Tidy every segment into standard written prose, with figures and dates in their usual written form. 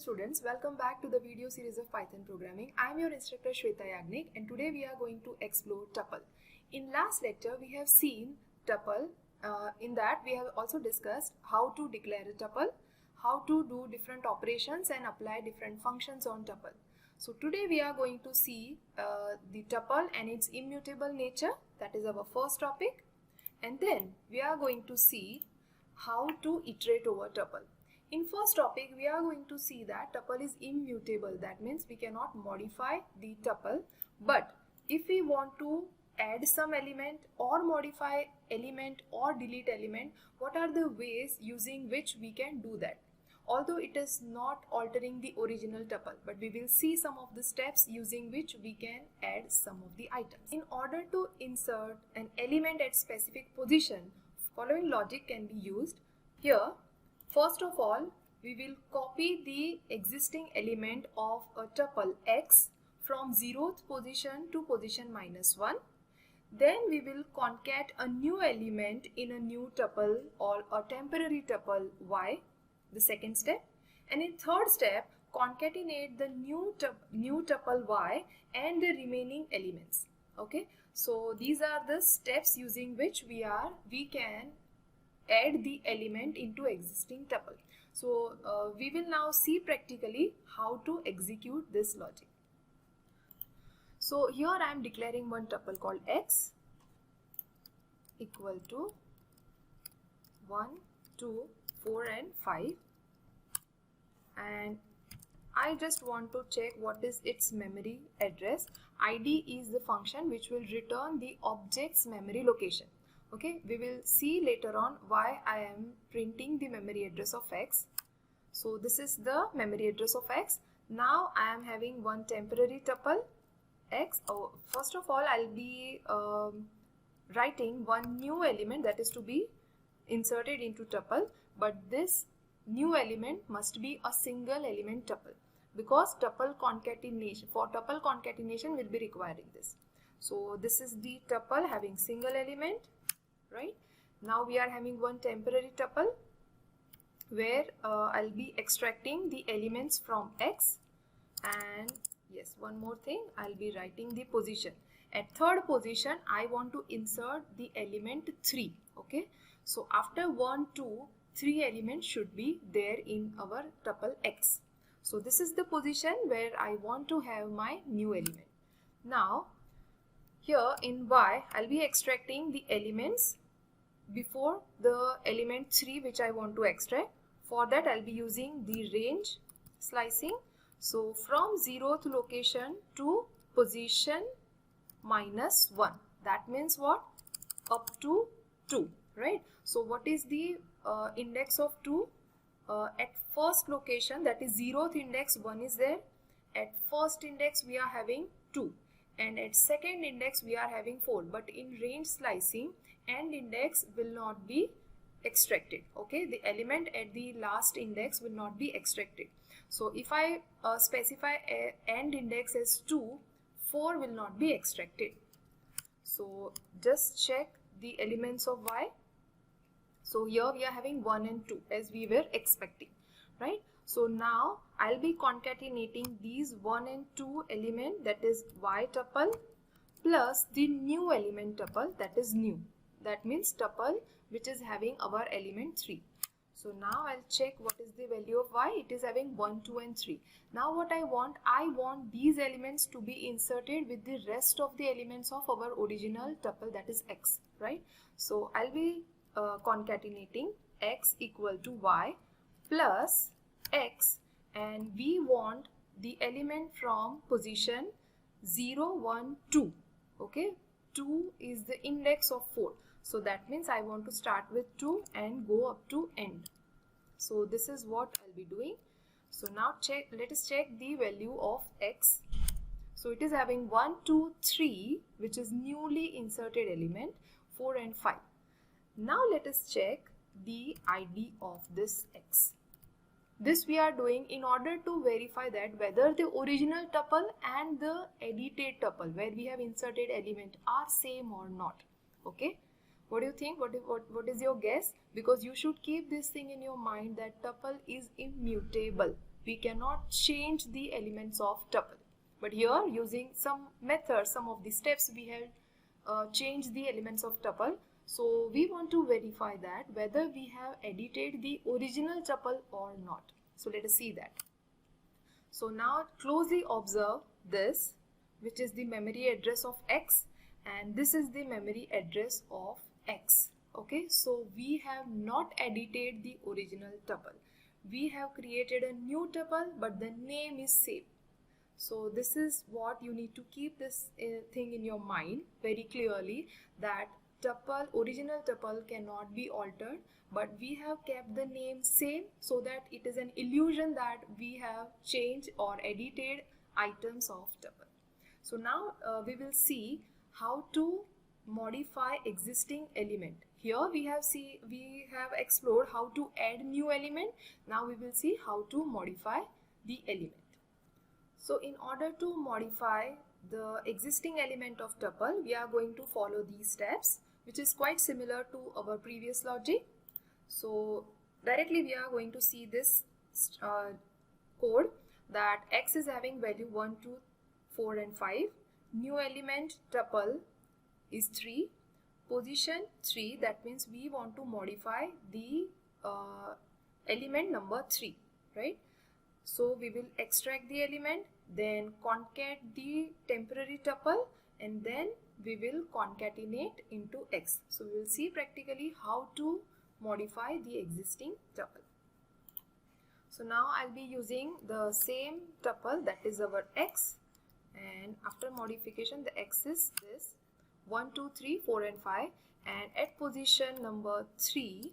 students, welcome back to the video series of Python programming. I am your instructor Shweta Yagnik and today we are going to explore tuple. In last lecture we have seen tuple. In that we have also discussed how to declare a tuple, how to do different operations and apply different functions on tuple. So today we are going to see the tuple and its immutable nature. That is our first topic, and then we are going to see how to iterate over tuple. In first topic, we are going to see that tuple is immutable. That means we cannot modify the tuple. But if we want to add some element or modify element or delete element, what are the ways using which we can do that? Although it is not altering the original tuple, but we will see some of the steps using which we can add some of the items. In order to insert an element at specific position, following logic can be used. Here, first of all, we will copy the existing element of a tuple x from 0th position to position -1. Then we will concat a new element in a new tuple or a temporary tuple y, the second step. And in third step, concatenate the new tuple y and the remaining elements. Okay, so these are the steps using which we can add the element into existing tuple. So we will now see practically how to execute this logic. So here I am declaring one tuple called x equal to 1, 2, 4 and 5, and I just want to check what is its memory address. id is the function which will return the object's memory location. Okay, we will see later on why I am printing the memory address of x. So this is the memory address of x. Now I am having one temporary tuple x. First of all, I'll be writing one new element that is to be inserted into tuple, but this new element must be a single element tuple, because tuple concatenation, for tuple concatenation will be requiring this. So this is the tuple having single element. Right, now we are having one temporary tuple where I'll be extracting the elements from x, and yes, one more thing, I'll be writing the position. At third position I want to insert the element 3. Okay, so after 1, 2, 3 elements should be there in our tuple x. So this is the position where I want to have my new element. Now here in y I'll be extracting the elements before the element 3 which I want to extract. For that I'll be using the range slicing. So from 0th location to position -1, that means what? Up to 2, right? So what is the index of 2? At first location, that is 0th index, 1 is there. At first index we are having 2, and at second index we are having 4. But in range slicing, end index will not be extracted. Okay, the element at the last index will not be extracted. So if I specify end index as 2, 4 will not be extracted. So just check the elements of y. So here we are having 1 and 2 as we were expecting, right? So now I'll be concatenating these 1 and 2 element, that is y tuple, plus the new element tuple, that is new. That means tuple which is having our element 3. So now I'll check what is the value of y. It is having 1, 2 and 3. Now what I want these elements to be inserted with the rest of the elements of our original tuple, that is x, right? So I'll be concatenating x equal to y plus x, and we want the element from position 0, 1, 2. Okay, 2 is the index of 4. So that means I want to start with 2 and go up to end. So this is what I'll be doing. So now let us check the value of x. So it is having 1, 2, 3, which is newly inserted element, 4 and 5. Now let us check the id of this x. This we are doing in order to verify that whether the original tuple and the edited tuple where we have inserted element are same or not. Okay, what do you think? What is your guess? Because you should keep this thing in your mind that tuple is immutable. we cannot change the elements of tuple. But here, using some methods, some of the steps, we have changed the elements of tuple. So we want to verify that whether we have edited the original tuple or not. So let us see that. So now closely observe this, which is the memory address of X, and this is the memory address of X. Okay, so we have not edited the original tuple. We have created a new tuple, but the name is same. So this is what you need to keep this thing in your mind very clearly, that tuple, original tuple cannot be altered, but we have kept the name same so that it is an illusion that we have changed or edited items of tuple. So now we will see how to modify existing element. Here we have explored how to add new element. Now we will see how to modify the element. So in order to modify the existing element of tuple, we are going to follow these steps, which is quite similar to our previous logic. So directly we are going to see this code, that X is having value 1, 2, 4 and 5. New element tuple is 3. Position 3, that means we want to modify the element number 3, right? So we will extract the element, then concat the temporary tuple, and then we will concatenate into X. So we will see practically how to modify the existing tuple. So now I'll be using the same tuple, that is our X, and after modification the X is this 1, 2, 3, 4 and 5, and at position number 3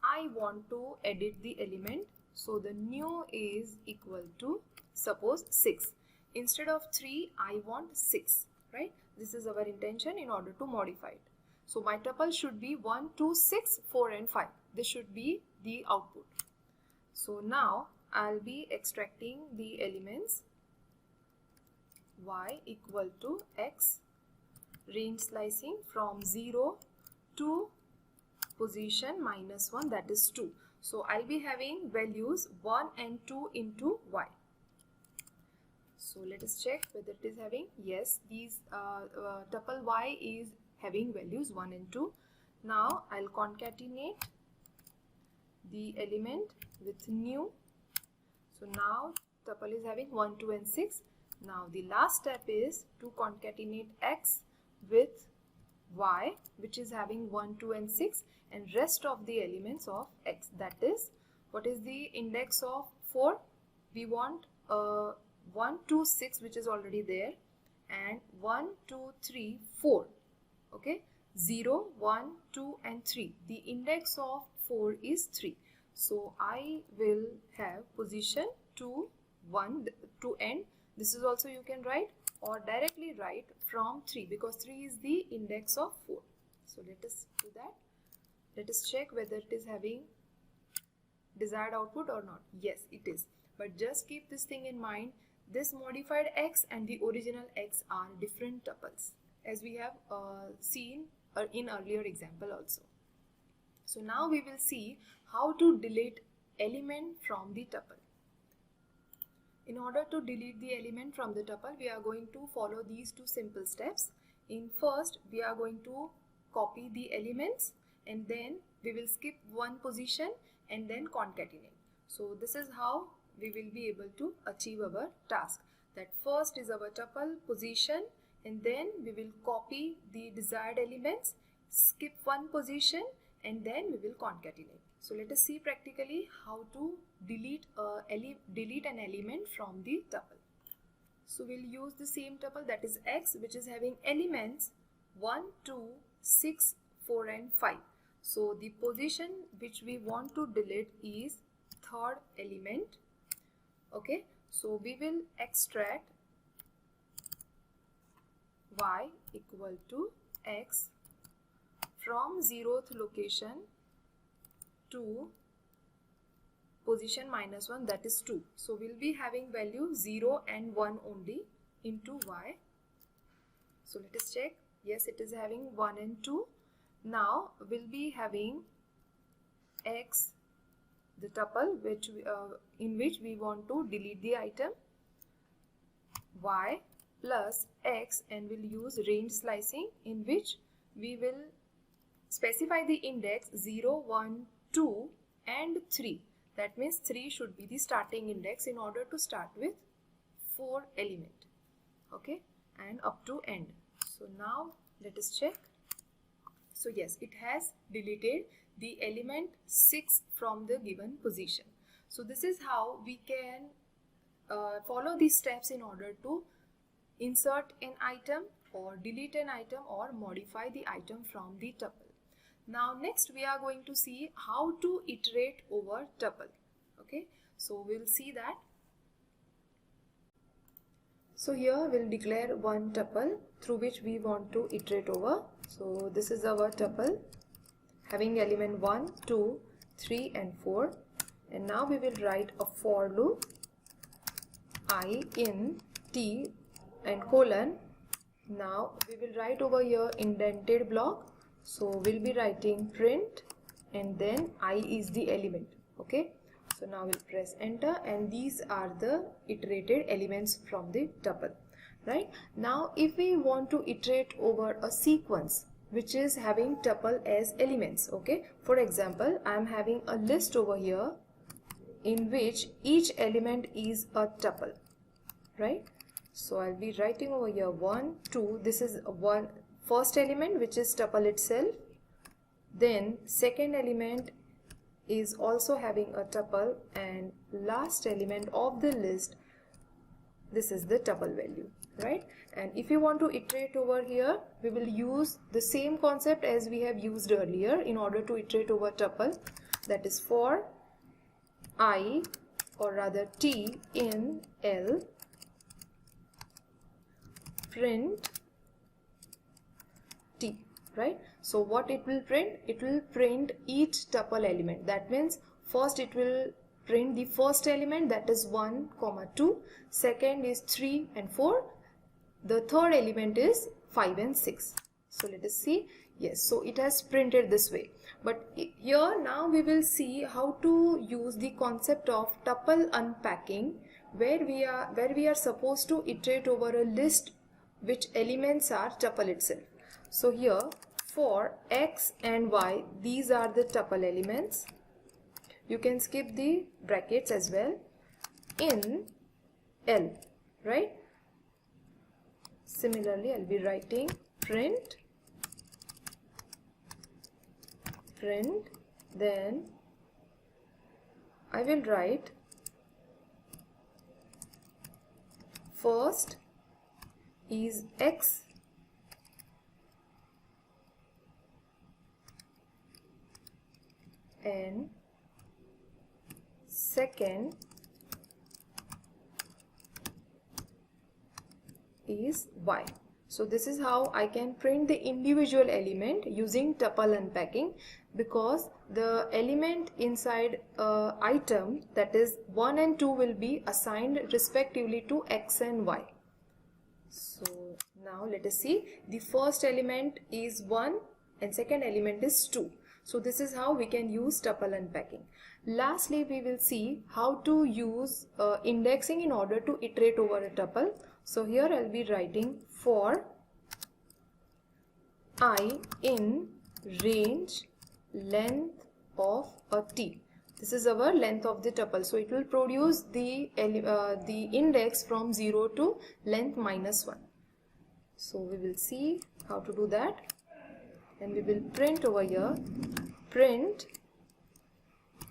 I want to edit the element. So the new is equal to, suppose 6. Instead of 3, I want 6, right? This is our intention in order to modify it. So my tuple should be 1, 2, 6, 4 and 5. This should be the output. So now I'll be extracting the elements y equal to x, range slicing from 0 to position -1, that is 2. So I'll be having values 1 and 2 into y. So let us check whether it is having, yes, these tuple y is having values 1 and 2. Now I'll concatenate the element with new. So now tuple is having 1, 2 and 6. Now the last step is to concatenate x with y, which is having 1, 2 and 6, and rest of the elements of x. That is, what is the index of 4? We want 1, 2, 6, which is already there, and 1, 2, 3, 4. Okay, 0, 1, 2 and 3. The index of 4 is 3. So I will have position 2, 1 to end. This is also you can write, or directly write from 3, because 3 is the index of 4. So let us do that. Let us check whether it is having desired output or not. Yes, it is. But just keep this thing in mind. This modified x and the original x are different tuples, as we have seen in earlier example also. So now we will see how to delete element from the tuple. In order to delete the element from the tuple, we are going to follow these two simple steps. In first, we are going to copy the elements, and then we will skip one position and then concatenate. So this is how we will be able to achieve our task. That first is our tuple position, and then we will copy the desired elements, skip one position, and then we will concatenate. So let us see practically how to delete an element from the tuple. So we'll use the same tuple, that is x, which is having elements 1, 2, 6, 4 and 5. So the position which we want to delete is third element. Okay, so we will extract y equal to x from 0th location to position -1, that is 2. So we'll be having value 0 and 1 only into y. So let us check. Yes, it is having 1 and 2. Now we'll be having x the tuple in which we want to delete the item, y plus x, and we'll use range slicing in which we will specify the index 0, 1, 2 and 3. That means 3 should be the starting index in order to start with 4 element, okay, and up to end. So now let us check. So yes, it has deleted the element 6 from the given position. So this is how we can follow these steps in order to insert an item or delete an item or modify the item from the tuple. Now next we are going to see how to iterate over tuple. Okay, so we'll see that. So here we'll declare one tuple through which we want to iterate over. So this is our tuple having element 1, 2, 3 and 4, and now we will write a for loop I in t and colon. Now we will write over here indented block, so we'll be writing print and then I is the element. Okay, so now we'll press enter, and these are the iterated elements from the tuple. Right, now if we want to iterate over a sequence which is having tuple as elements, okay, for example I am having a list over here in which each element is a tuple, right? So I'll be writing over here 1, 2, this is one first element which is tuple itself, then second element is also having a tuple, and last element of the list, this is the tuple value, right? And if you want to iterate over here, we will use the same concept as we have used earlier in order to iterate over tuple, that is for I, or rather t in L, print t, right? So what it will print? It will print each tuple element. That means first it will print the first element, that is 1, 2, second is 3 and 4, the third element is 5 and 6. So let us see. Yes, so it has printed this way. But here now we will see how to use the concept of tuple unpacking, where we are supposed to iterate over a list which elements are tuple itself. So here for x and y, these are the tuple elements. You can skip the brackets as well. In L, right? Similarly, I'll be writing print, then I will write first is x and second is y. So this is how I can print the individual element using tuple unpacking, because the element inside item, that is 1 and 2, will be assigned respectively to x and y. So now let us see. The first element is 1 and second element is 2. So this is how we can use tuple unpacking. Lastly, we will see how to use indexing in order to iterate over a tuple. So here I'll be writing for I in range length of a t. This is our length of the tuple. So it will produce the index from 0 to length -1. So we will see how to do that, and we will print over here print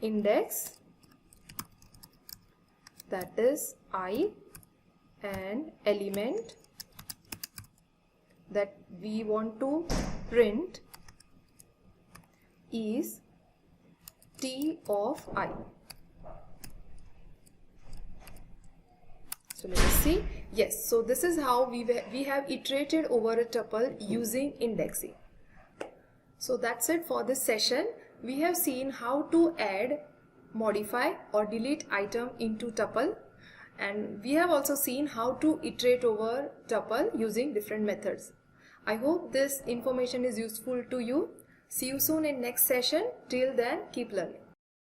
index, that is I, and element that we want to print is t of I. So let us see. Yes, so this is how we have iterated over a tuple using indexing. So that's it for this session. We have seen how to add, modify or delete item into tuple, and we have also seen how to iterate over tuple using different methods. I hope this information is useful to you. See you soon in next session. Till then, keep learning.